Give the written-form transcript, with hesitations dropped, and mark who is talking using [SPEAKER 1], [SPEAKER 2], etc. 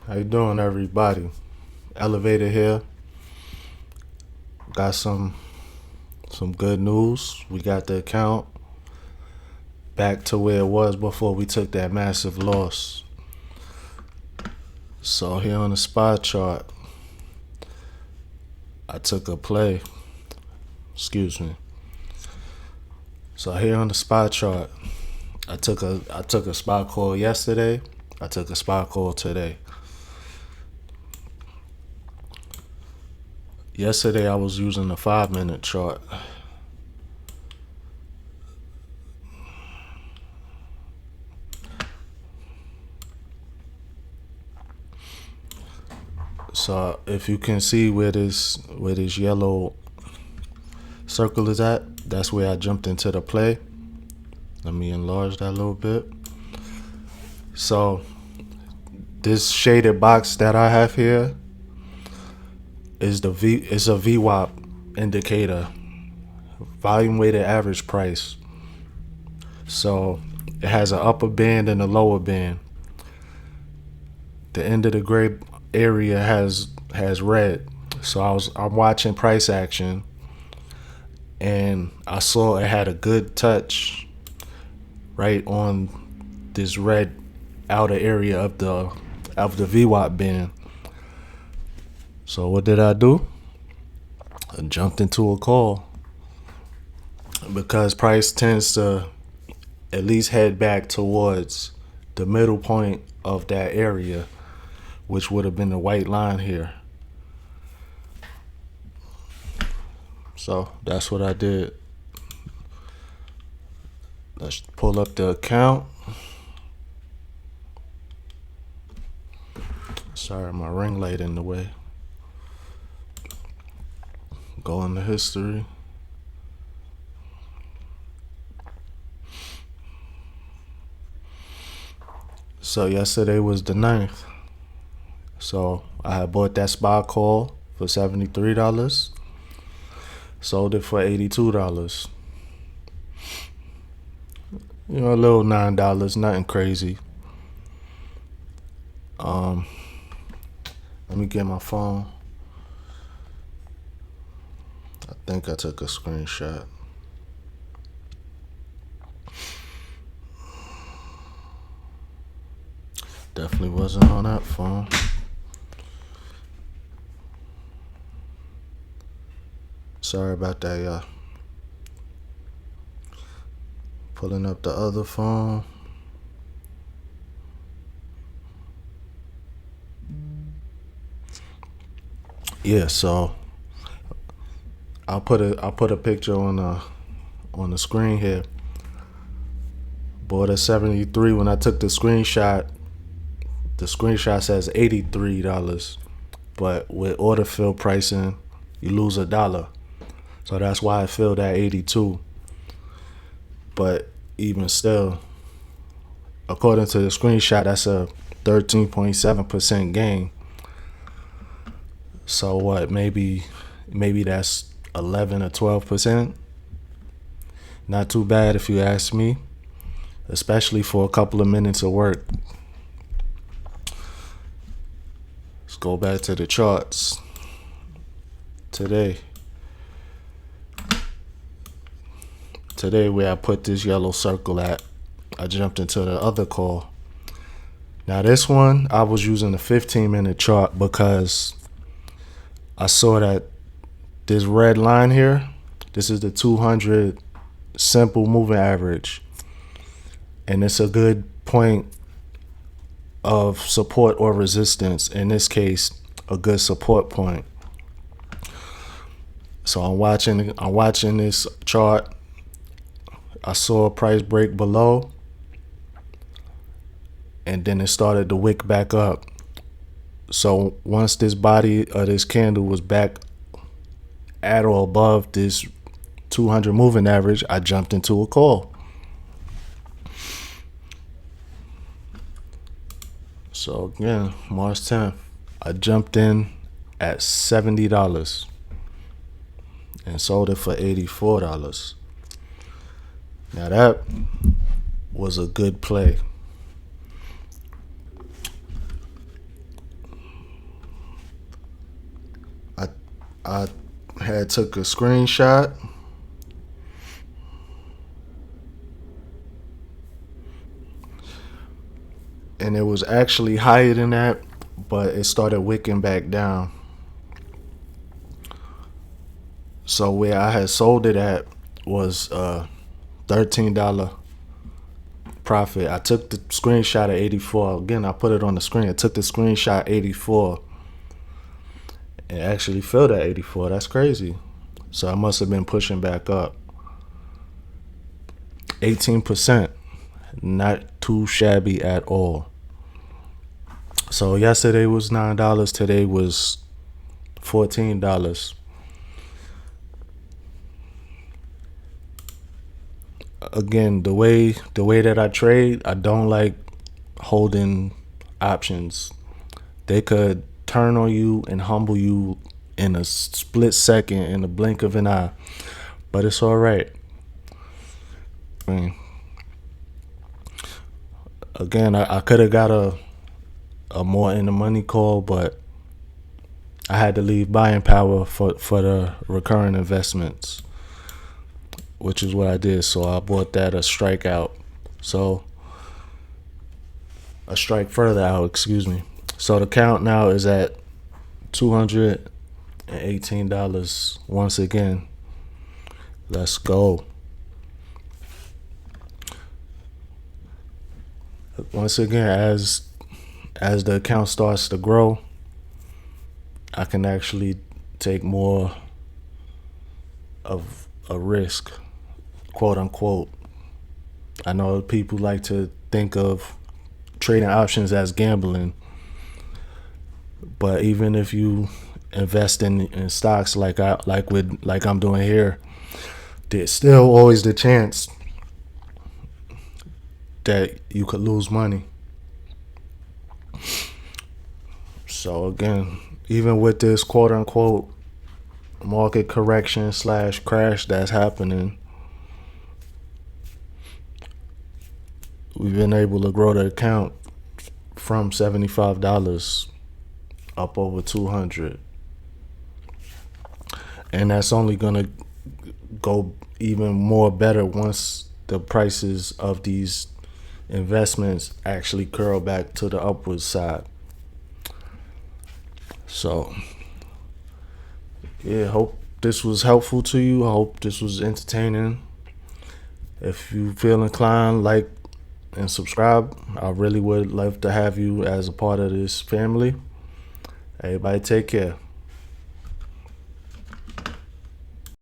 [SPEAKER 1] How you doing, everybody? Elevator here. Got some good news. We got the account back to where it was before we took that massive loss. So here on the spot chart, I took a play. Excuse me. So here on the spot chart, I took a spot call yesterday. I took a spot call today. Yesterday I was using the 5-minute chart. So if you can see where this yellow circle is at, that's where I jumped into the play. Let me enlarge that a little bit. So this shaded box that I have here is a VWAP indicator, volume weighted average price. So it has an upper band and a lower band. The end of the gray area has red. So I'm watching price action, and I saw it had a good touch right on this red outer area of the VWAP band. So what did I do? I jumped into a call because price tends to at least head back towards the middle point of that area, which would have been the white line here. So that's what I did. Let's pull up the account. Sorry, my ring light in the way. Go into history. So yesterday was the 9th. So I had bought that spot call for $73. Sold it for $82. You know, a little $9, nothing crazy. Let me get my phone. I think I took a screenshot. Definitely wasn't on that phone. Sorry about that, y'all. Pulling up the other phone. Yeah, so I'll put a picture on the screen here. Bought at 73. When I took the screenshot says $83. But with order fill pricing, you lose $1. So that's why I filled at 82. But even still, according to the screenshot, that's a 13.7% gain. So what? Maybe that's 11 or 12%. Not too bad if you ask me, especially for a couple of minutes of work. Let's go back to the charts. Today where I put this yellow circle at, I jumped into the other call. Now this one, I was using the 15-minute chart because I saw that this red line here, this is the 200 simple moving average. And it's a good point of support or resistance. In this case, a good support point. So I'm watching this chart. I saw a price break below, and then it started to wick back up. So once this body of this candle was back at or above this 200 moving average, I jumped into a call. So again, March 10th, I jumped in at $70 and sold it for $84. Now that was a good play. I had took a screenshot, and it was actually higher than that, but it started wicking back down. So where I had sold it at was $13 profit. I took the screenshot at 84. Again, I put it on the screen. I took the screenshot 84. It actually filled at 84. That's crazy. So I must have been pushing back up. 18%. Not too shabby at all. So yesterday was $9. Today was $14. Again, the way that I trade, I don't like holding options. They could turn on you and humble you in a split second, in the blink of an eye. But it's all right. I mean, again, I could have got a more in the money call, but I had to leave buying power for the recurring investments, which is what I did. So I bought that a strike out. So a strike further out, excuse me. So the count now is at $218 once again. Let's go. Once again, as the account starts to grow, I can actually take more of a risk, quote unquote. I know people like to think of trading options as gambling, but even if you invest in stocks like I'm doing here, there's still always the chance that you could lose money. So again, even with this quote unquote market correction / crash that's happening, we've been able to grow the account from $75 up over 200, and that's only gonna go even more better once the prices of these investments actually curl back to the upward side. So yeah, hope this was helpful to you. I hope this was entertaining. If you feel inclined, like and subscribe. I really would love to have you as a part of this family. Everybody take care.